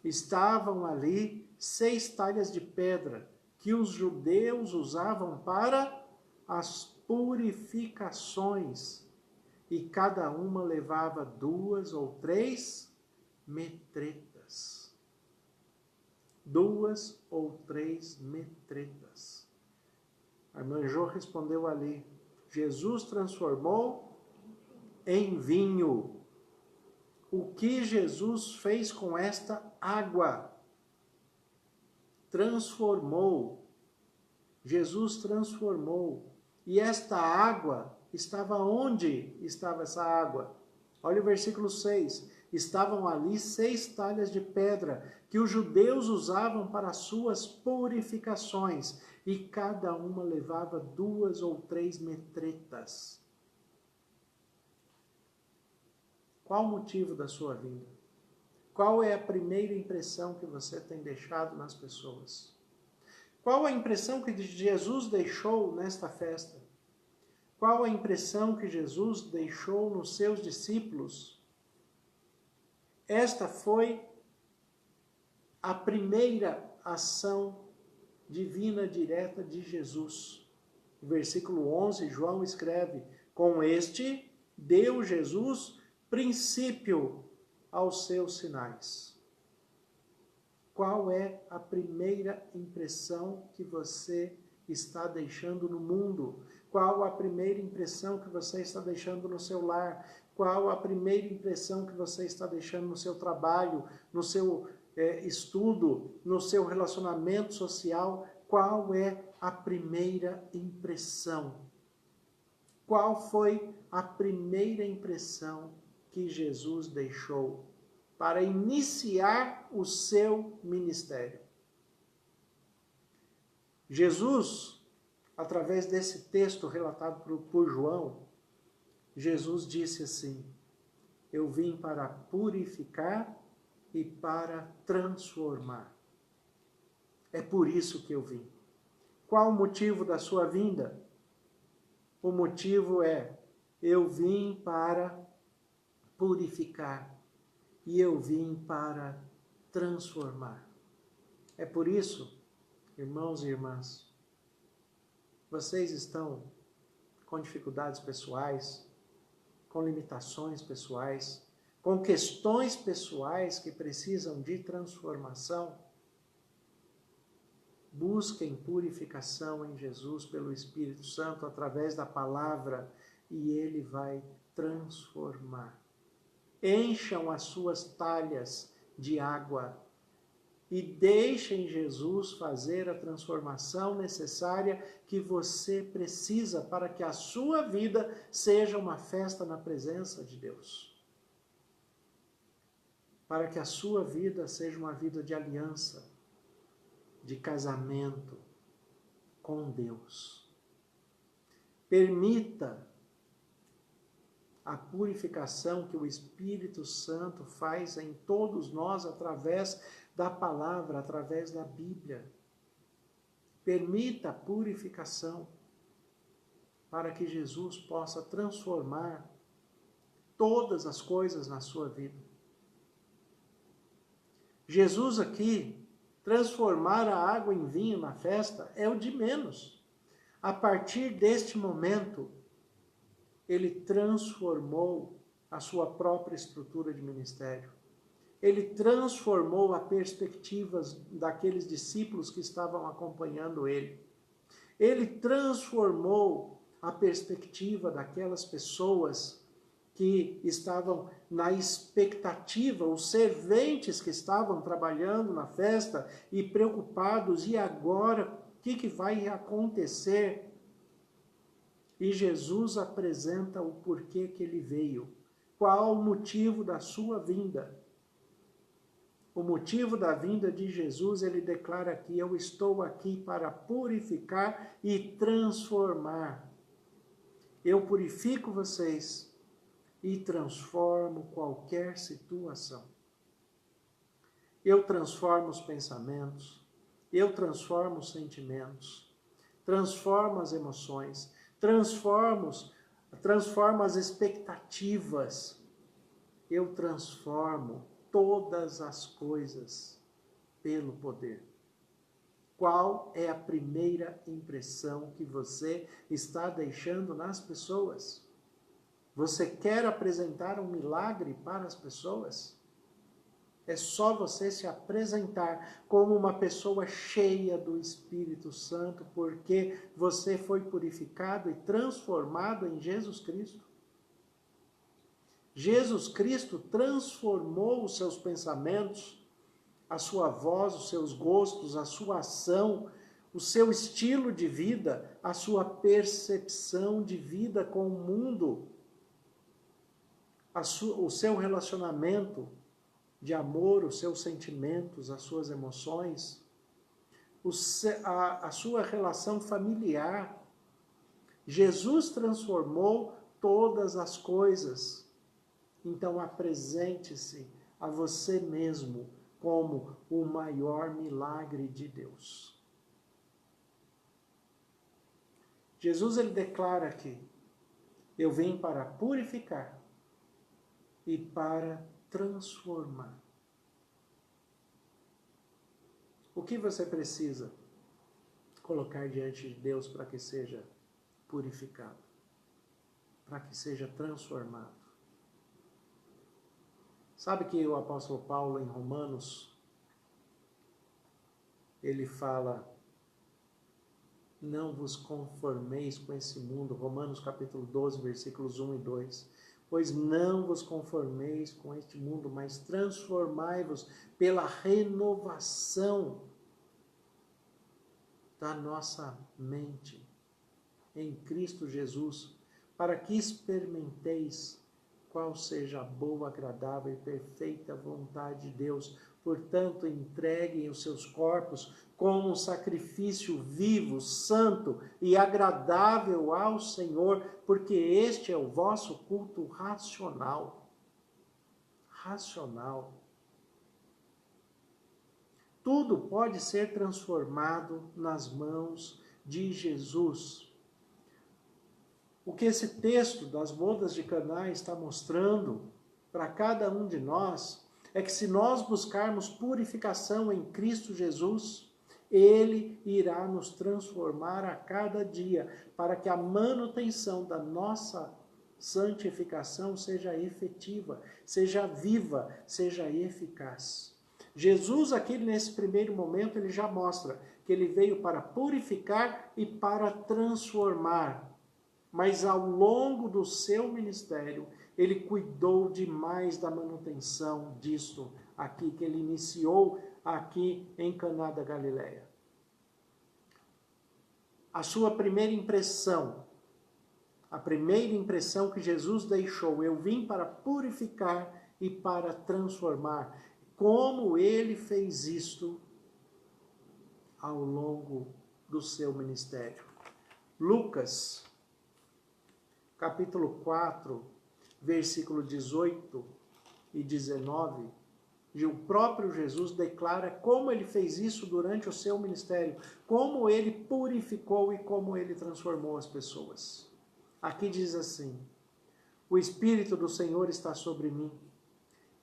Speaker 1: Estavam ali 6 talhas de pedra que os judeus usavam para as purificações, e cada uma levava 2 ou 3 metretas. metretas. 2 ou 3 metretas. A irmã Jô respondeu ali, Jesus transformou em vinho. O que Jesus fez com esta água? Transformou. Jesus transformou. E esta água estava onde estava essa água? Olha o versículo 6. Estavam ali 6 talhas de pedra que os judeus usavam para suas purificações, e cada uma levava 2 ou 3 metretas. Qual o motivo da sua vinda? Qual é a primeira impressão que você tem deixado nas pessoas? Qual a impressão que Jesus deixou nesta festa? Qual a impressão que Jesus deixou nos seus discípulos? Esta foi a primeira ação divina direta de Jesus. No versículo 11, João escreve, com este deu Jesus princípio aos seus sinais. Qual é a primeira impressão que você está deixando no mundo? Qual a primeira impressão que você está deixando no seu lar? Qual a primeira impressão que você está deixando no seu trabalho, no seu estudo, no seu relacionamento social? Qual é a primeira impressão? Qual foi a primeira impressão que Jesus deixou para iniciar o seu ministério? Jesus, através desse texto relatado por João, Jesus disse assim, eu vim para purificar e para transformar. É por isso que eu vim. Qual o motivo da sua vinda? O motivo é, eu vim para purificar e eu vim para transformar. É por isso, irmãos e irmãs, vocês estão com dificuldades pessoais, com limitações pessoais, com questões pessoais que precisam de transformação. Busquem purificação em Jesus pelo Espírito Santo através da palavra e Ele vai transformar. Encham as suas talhas de água e deixem Jesus fazer a transformação necessária que você precisa para que a sua vida seja uma festa na presença de Deus. Para que a sua vida seja uma vida de aliança, de casamento com Deus. Permita a purificação que o Espírito Santo faz em todos nós através da palavra, através da Bíblia. Permita a purificação para que Jesus possa transformar todas as coisas na sua vida. Jesus aqui, transformar a água em vinho na festa é o de menos. A partir deste momento, ele transformou a sua própria estrutura de ministério. Ele transformou a perspectiva daqueles discípulos que estavam acompanhando ele. Ele transformou a perspectiva daquelas pessoas que estavam na expectativa, os serventes que estavam trabalhando na festa e preocupados, e agora, o que vai acontecer? E Jesus apresenta o porquê que ele veio. Qual o motivo da sua vinda? O motivo da vinda de Jesus, ele declara aqui, eu estou aqui para purificar e transformar. Eu purifico vocês e transformo qualquer situação. Eu transformo os pensamentos, eu transformo os sentimentos, transformo as emoções, transformo as expectativas, eu transformo todas as coisas pelo poder. Qual é a primeira impressão que você está deixando nas pessoas? Você quer apresentar um milagre para as pessoas? É só você se apresentar como uma pessoa cheia do Espírito Santo, porque você foi purificado e transformado em Jesus Cristo. Jesus Cristo transformou os seus pensamentos, a sua voz, os seus gostos, a sua ação, o seu estilo de vida, a sua percepção de vida com o mundo, o seu relacionamento de amor, os seus sentimentos, as suas emoções, a sua relação familiar. Jesus transformou todas as coisas. Então apresente-se a você mesmo como o maior milagre de Deus. Jesus ele declara aqui: eu vim para purificar e para transformar. O que você precisa colocar diante de Deus para que seja purificado, para que seja transformado? Sabe que o apóstolo Paulo, em Romanos, ele fala: não vos conformeis com esse mundo. Romanos capítulo 12, versículos 1 e 2. Pois não vos conformeis com este mundo, mas transformai-vos pela renovação da nossa mente em Cristo Jesus, para que experimenteis qual seja a boa, agradável e perfeita vontade de Deus. Portanto, entreguem os seus corpos como um sacrifício vivo, santo e agradável ao Senhor, porque este é o vosso culto racional. Racional. Tudo pode ser transformado nas mãos de Jesus. O que esse texto das bodas de Caná está mostrando para cada um de nós é que se nós buscarmos purificação em Cristo Jesus, Ele irá nos transformar a cada dia, para que a manutenção da nossa santificação seja efetiva, seja viva, seja eficaz. Jesus aqui nesse primeiro momento ele já mostra que ele veio para purificar e para transformar. Mas ao longo do seu ministério, ele cuidou demais da manutenção disso aqui, que ele iniciou aqui em Caná da Galileia. A sua primeira impressão, a primeira impressão que Jesus deixou: eu vim para purificar e para transformar. Como ele fez isto ao longo do seu ministério. Lucas capítulo 4, versículo 18 e 19, e o próprio Jesus declara como ele fez isso durante o seu ministério, como ele purificou e como ele transformou as pessoas. Aqui diz assim: o Espírito do Senhor está sobre mim,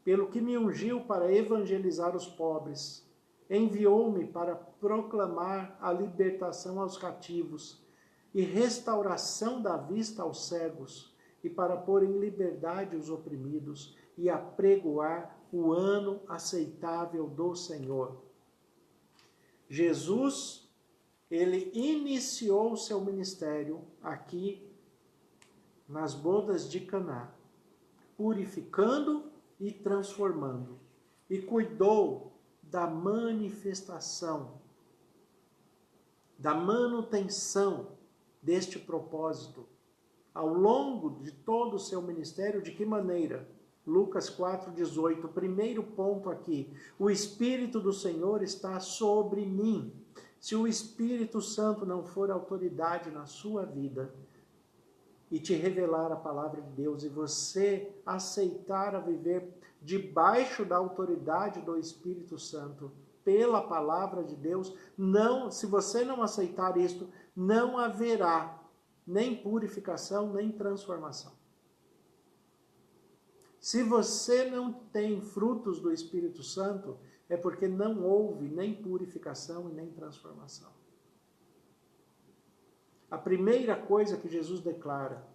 Speaker 1: pelo que me ungiu para evangelizar os pobres, enviou-me para proclamar a libertação aos cativos, e restauração da vista aos cegos, e para pôr em liberdade os oprimidos, e apregoar o ano aceitável do Senhor. Jesus, ele iniciou o seu ministério aqui nas bodas de Caná, purificando e transformando, e cuidou da manifestação, da manutenção deste propósito ao longo de todo o seu ministério. De que maneira? Lucas 4,18, primeiro ponto aqui: o Espírito do Senhor está sobre mim. Se o Espírito Santo não for autoridade na sua vida e te revelar a palavra de Deus, e você aceitar a viver debaixo da autoridade do Espírito Santo, pela palavra de Deus, não, se você não aceitar isto, não haverá nem purificação, nem transformação. Se você não tem frutos do Espírito Santo, é porque não houve nem purificação e nem transformação. A primeira coisa que Jesus declara: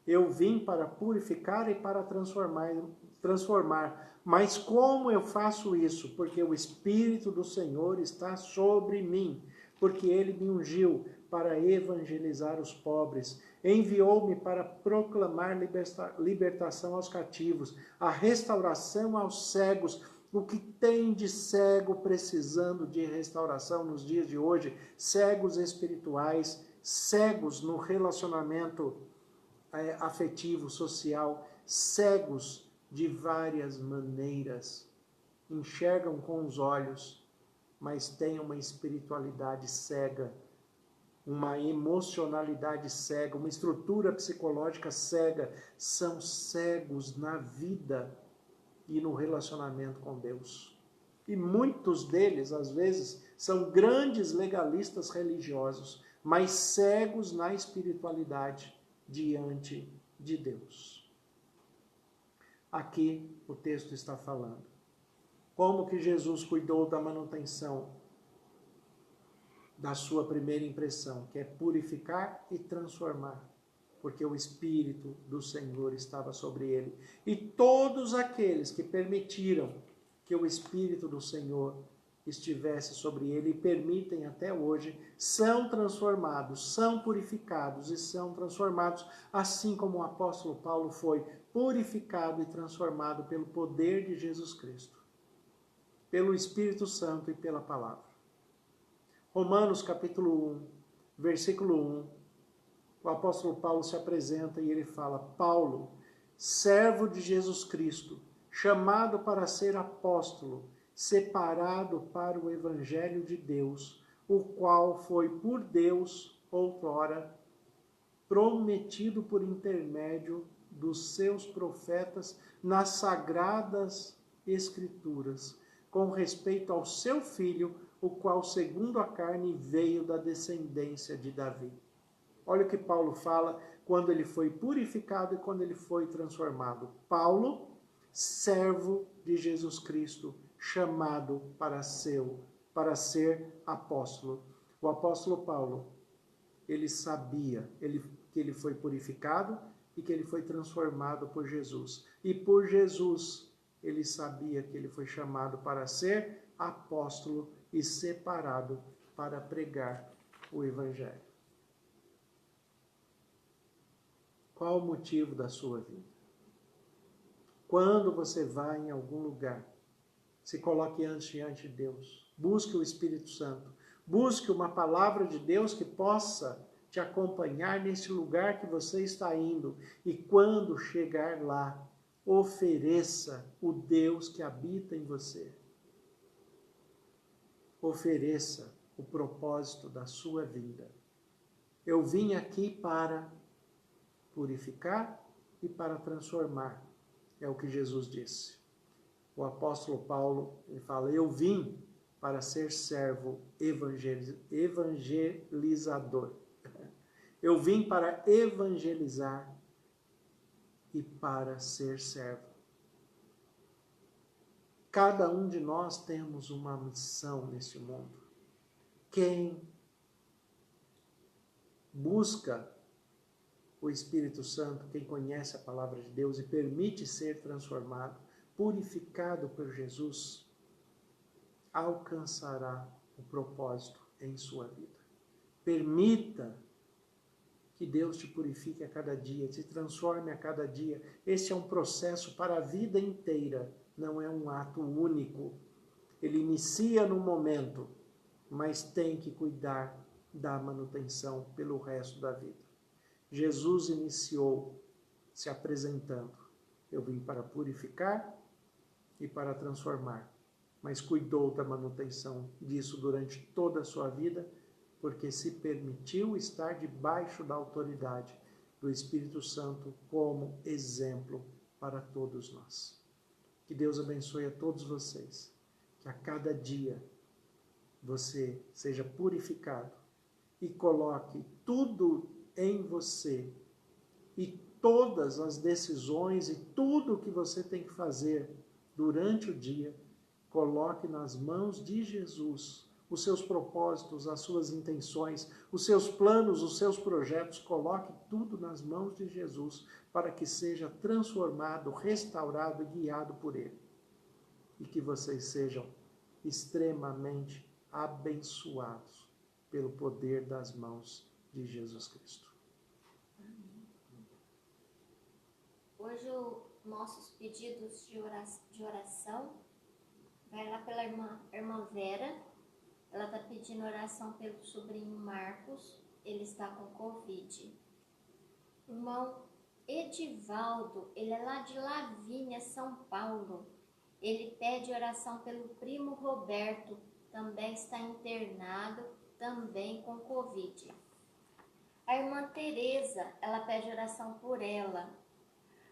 Speaker 1: Eu vim para purificar e para transformar. Mas como eu faço isso? Porque o Espírito do Senhor está sobre mim, porque Ele me ungiu para evangelizar os pobres, enviou-me para proclamar libertação aos cativos, a restauração aos cegos. O que tem de cego precisando de restauração nos dias de hoje? Cegos espirituais, cegos no relacionamento afetivo, social, cegos de várias maneiras, enxergam com os olhos, mas têm uma espiritualidade cega, uma emocionalidade cega, uma estrutura psicológica cega, são cegos na vida e no relacionamento com Deus. E muitos deles, às vezes, são grandes legalistas religiosos, mas cegos na espiritualidade diante de Deus. Aqui o texto está falando. Como que Jesus cuidou da manutenção da sua primeira impressão, que é purificar e transformar, porque o Espírito do Senhor estava sobre ele. E todos aqueles que permitiram que o Espírito do Senhor estivesse sobre ele e permitem até hoje, são transformados, são purificados e são transformados, assim como o apóstolo Paulo foi purificado e transformado pelo poder de Jesus Cristo, pelo Espírito Santo e pela palavra. Romanos capítulo 1, versículo 1, o apóstolo Paulo se apresenta e ele fala: Paulo, servo de Jesus Cristo, chamado para ser apóstolo, separado para o evangelho de Deus, o qual foi por Deus outrora prometido por intermédio dos seus profetas nas sagradas escrituras, com respeito ao seu filho, o qual segundo a carne veio da descendência de Davi. Olha o que Paulo fala quando ele foi purificado e quando ele foi transformado. Paulo, servo de Jesus Cristo, chamado para ser apóstolo. O apóstolo Paulo, ele sabia que ele foi purificado e que ele foi transformado por Jesus. E por Jesus, ele sabia que ele foi chamado para ser apóstolo e separado para pregar o evangelho. Qual o motivo da sua vida? Quando você vai em algum lugar, se coloque diante de Deus. Busque o Espírito Santo. Busque uma palavra de Deus que possa te acompanhar nesse lugar que você está indo. E quando chegar lá, ofereça o Deus que habita em você. Ofereça o propósito da sua vida. Eu vim aqui para purificar e para transformar. É o que Jesus disse. O apóstolo Paulo, ele fala: eu vim para ser servo evangelizador. Eu vim para evangelizar e para ser servo. Cada um de nós temos uma missão nesse mundo. Quem busca o Espírito Santo, quem conhece a palavra de Deus e permite ser transformado, purificado por Jesus, alcançará o propósito em sua vida. Permita que Deus te purifique a cada dia, te transforme a cada dia. Esse é um processo para a vida inteira, não é um ato único. Ele inicia no momento, mas tem que cuidar da manutenção pelo resto da vida. Jesus iniciou se apresentando: eu vim para purificar e para transformar, mas cuidou da manutenção disso durante toda a sua vida, porque se permitiu estar debaixo da autoridade do Espírito Santo como exemplo para todos nós. Que Deus abençoe a todos vocês, que a cada dia você seja purificado e coloque tudo em você e todas as decisões e tudo o que você tem que fazer durante o dia, coloque nas mãos de Jesus, os seus propósitos, as suas intenções, os seus planos, os seus projetos. Coloque tudo nas mãos de Jesus para que seja transformado, restaurado e guiado por Ele. E que vocês sejam extremamente abençoados pelo poder das mãos de Jesus Cristo.
Speaker 2: Hoje os nossos pedidos de oração vai lá pela irmã Vera. Ela está pedindo oração pelo sobrinho Marcos, ele está com Covid. Irmão Edivaldo, ele é lá de Lavínia, São Paulo. Ele pede oração pelo primo Roberto, também está internado, também com Covid. A irmã Tereza, ela pede oração por ela.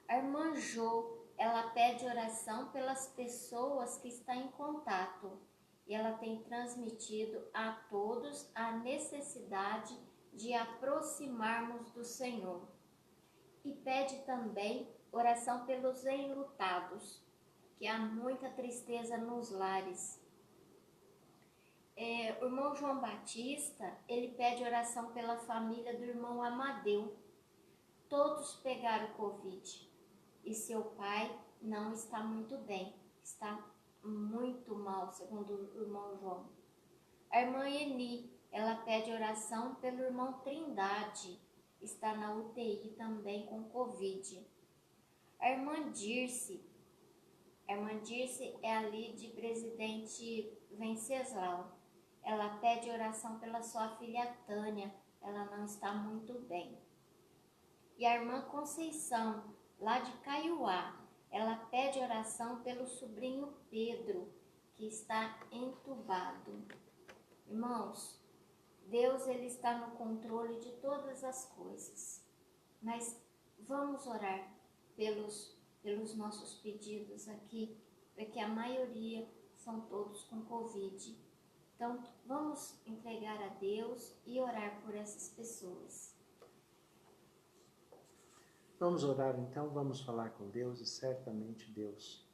Speaker 2: A irmã Jô, ela pede oração pelas pessoas que estão em contato. E ela tem transmitido a todos a necessidade de aproximarmos do Senhor. E pede também oração pelos enlutados, que há muita tristeza nos lares. O irmão João Batista, ele pede oração pela família do irmão Amadeu. Todos pegaram Covid e seu pai não está muito bem, está muito mal, segundo o irmão João. A irmã Eni, ela pede oração pelo irmão Trindade, está na UTI também com Covid. A irmã Dirce é ali de Presidente Venceslau. Ela pede oração pela sua filha Tânia, ela não está muito bem. E a irmã Conceição, lá de Caiuá, ela pede oração pelo sobrinho Pedro, que está entubado. Irmãos, Deus ele está no controle de todas as coisas. Mas vamos orar pelos nossos pedidos aqui, porque a maioria são todos com Covid. Então, vamos entregar a Deus e orar por essas pessoas.
Speaker 1: Vamos orar então, vamos falar com Deus e certamente Deus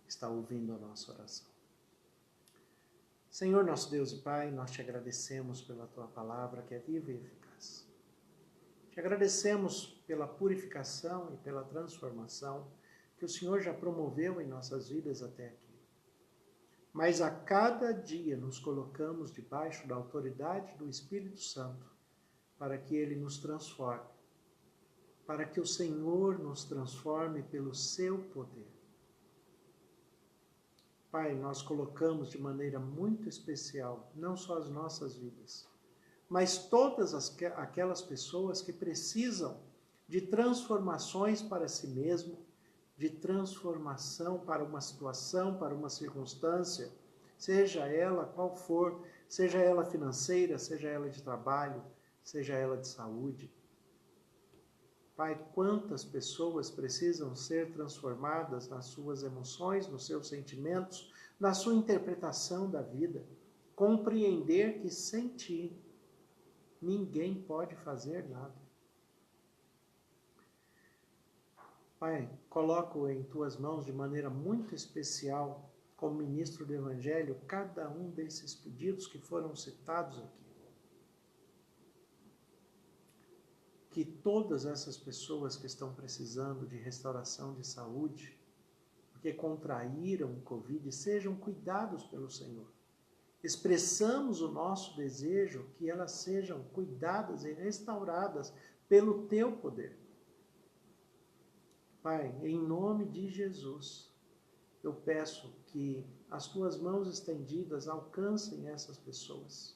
Speaker 1: está ouvindo a nossa oração. Senhor, nosso Deus e Pai, nós te agradecemos pela Tua palavra que é viva e eficaz. Te agradecemos pela purificação e pela transformação que o Senhor já promoveu em nossas vidas até aqui. Mas a cada dia nos colocamos debaixo da autoridade do Espírito Santo para que Ele nos transforme, para que o Senhor nos transforme pelo seu poder. Pai, nós colocamos de maneira muito especial, não só as nossas vidas, mas todas aquelas pessoas que precisam de transformações para si mesmo, de transformação para uma situação, para uma circunstância, seja ela qual for, seja ela financeira, seja ela de trabalho, seja ela de saúde. Pai, quantas pessoas precisam ser transformadas nas suas emoções, nos seus sentimentos, na sua interpretação da vida. Compreender que sem Ti, ninguém pode fazer nada. Pai, coloco em Tuas mãos de maneira muito especial, como ministro do Evangelho, cada um desses pedidos que foram citados aqui. Que todas essas pessoas que estão precisando de restauração de saúde, porque contraíram o Covid, sejam cuidados pelo Senhor. Expressamos o nosso desejo que elas sejam cuidadas e restauradas pelo Teu poder. Pai, em nome de Jesus, eu peço que as Tuas mãos estendidas alcancem essas pessoas,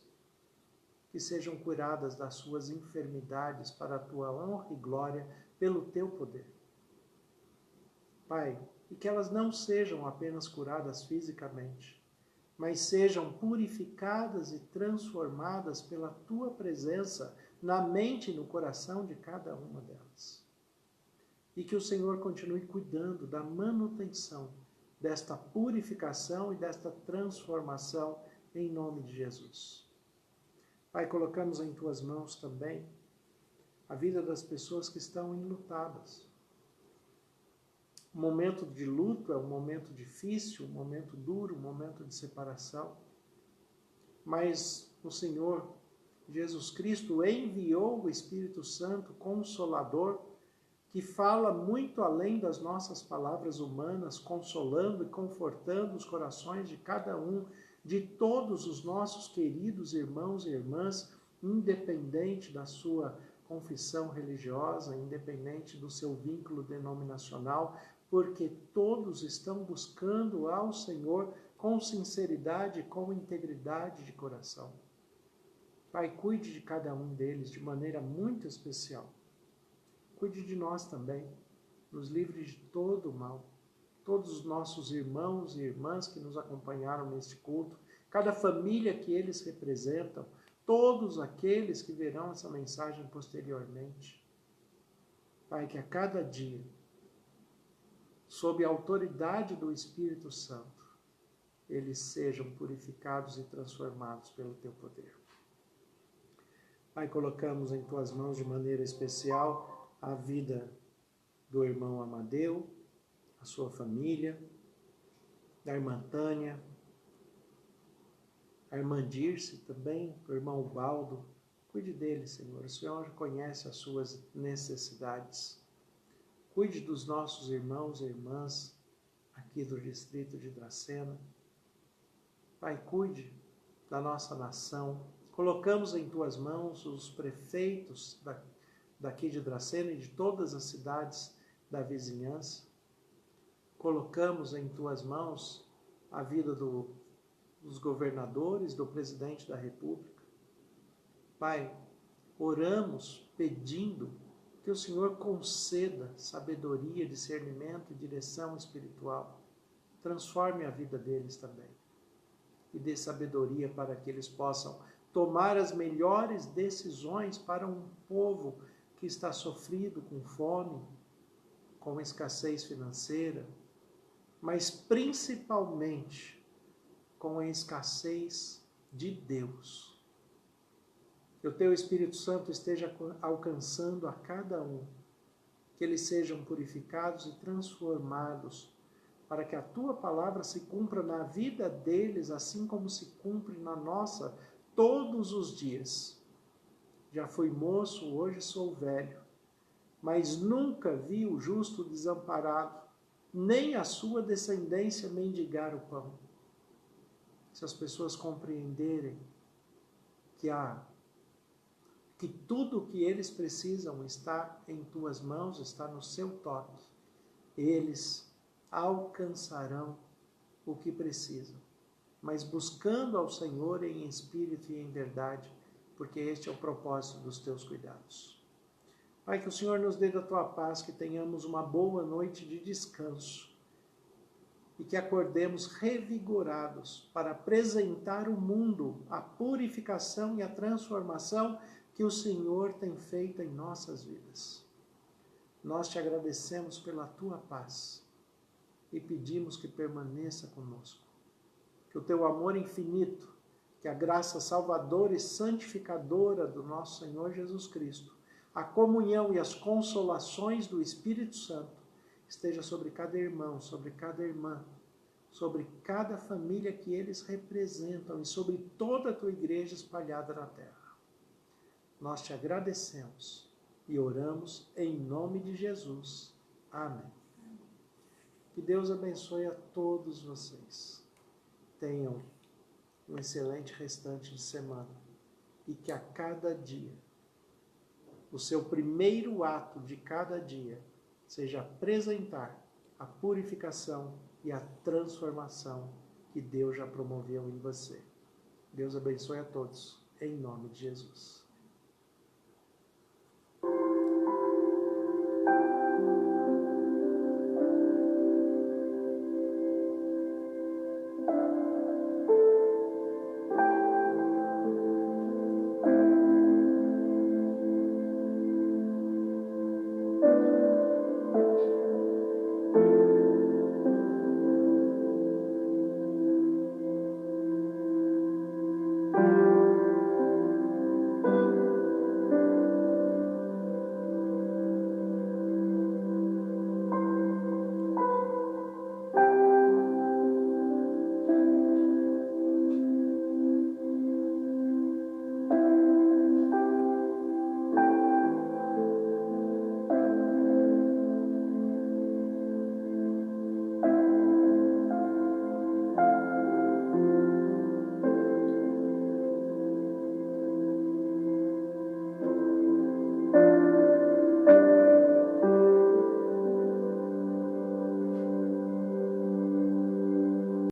Speaker 1: que sejam curadas das suas enfermidades para a Tua honra e glória pelo Teu poder. Pai, e que elas não sejam apenas curadas fisicamente, mas sejam purificadas e transformadas pela Tua presença na mente e no coração de cada uma delas. E que o Senhor continue cuidando da manutenção desta purificação e desta transformação em nome de Jesus. Pai, colocamos em Tuas mãos também a vida das pessoas que estão enlutadas. O momento de luto é um momento difícil, um momento duro, um momento de separação. mas o Senhor Jesus Cristo enviou o Espírito Santo Consolador, que fala muito além das nossas palavras humanas, consolando e confortando os corações de cada um, de todos os nossos queridos irmãos e irmãs, independente da sua confissão religiosa, independente do seu vínculo denominacional, porque todos estão buscando ao Senhor com sinceridade e com integridade de coração. Pai, cuide de cada um deles de maneira muito especial. Cuide de nós também, nos livre de todo o mal. Todos os nossos irmãos e irmãs que nos acompanharam neste culto, cada família que eles representam, todos aqueles que verão essa mensagem posteriormente. Pai, que a cada dia, sob a autoridade do Espírito Santo, eles sejam purificados e transformados pelo Teu poder. Pai, colocamos em Tuas mãos de maneira especial a vida do irmão Amadeu, a sua família, da irmã Tânia, a irmã Dirce também, o irmão Ubaldo. Cuide deles, Senhor. O Senhor conhece as suas necessidades. Cuide dos nossos irmãos e irmãs aqui do distrito de Dracena. Pai, cuide da nossa nação. Colocamos em Tuas mãos os prefeitos daqui de Dracena e de todas as cidades da vizinhança. Colocamos em Tuas mãos a vida dos governadores, do presidente da República. Pai, oramos pedindo que o Senhor conceda sabedoria, discernimento e direção espiritual. Transforme a vida deles também. E dê sabedoria para que eles possam tomar as melhores decisões para um povo que está sofrido com fome, com escassez financeira, mas principalmente com a escassez de Deus. Que o Teu Espírito Santo esteja alcançando a cada um, que eles sejam purificados e transformados, para que a Tua palavra se cumpra na vida deles, assim como se cumpre na nossa, todos os dias. Já fui moço, hoje sou velho, mas nunca vi o justo desamparado, nem a sua descendência mendigar o pão. Se as pessoas compreenderem que tudo o que eles precisam está em Tuas mãos, está no Seu toque, eles alcançarão o que precisam, mas buscando ao Senhor em espírito e em verdade, porque este é o propósito dos Teus cuidados. Pai, que o Senhor nos dê da Tua paz, que tenhamos uma boa noite de descanso e que acordemos revigorados para apresentar ao mundo a purificação e a transformação que o Senhor tem feito em nossas vidas. Nós Te agradecemos pela Tua paz e pedimos que permaneça conosco. Que o Teu amor infinito, que a graça salvadora e santificadora do nosso Senhor Jesus Cristo, a comunhão e as consolações do Espírito Santo esteja sobre cada irmão, sobre cada irmã, sobre cada família que eles representam e sobre toda a Tua igreja espalhada na terra. Nós Te agradecemos e oramos em nome de Jesus. Amém. Que Deus abençoe a todos vocês. Tenham um excelente restante de semana e que a cada dia, o seu primeiro ato de cada dia, seja apresentar a purificação e a transformação que Deus já promoveu em você. Deus abençoe a todos, em nome de Jesus.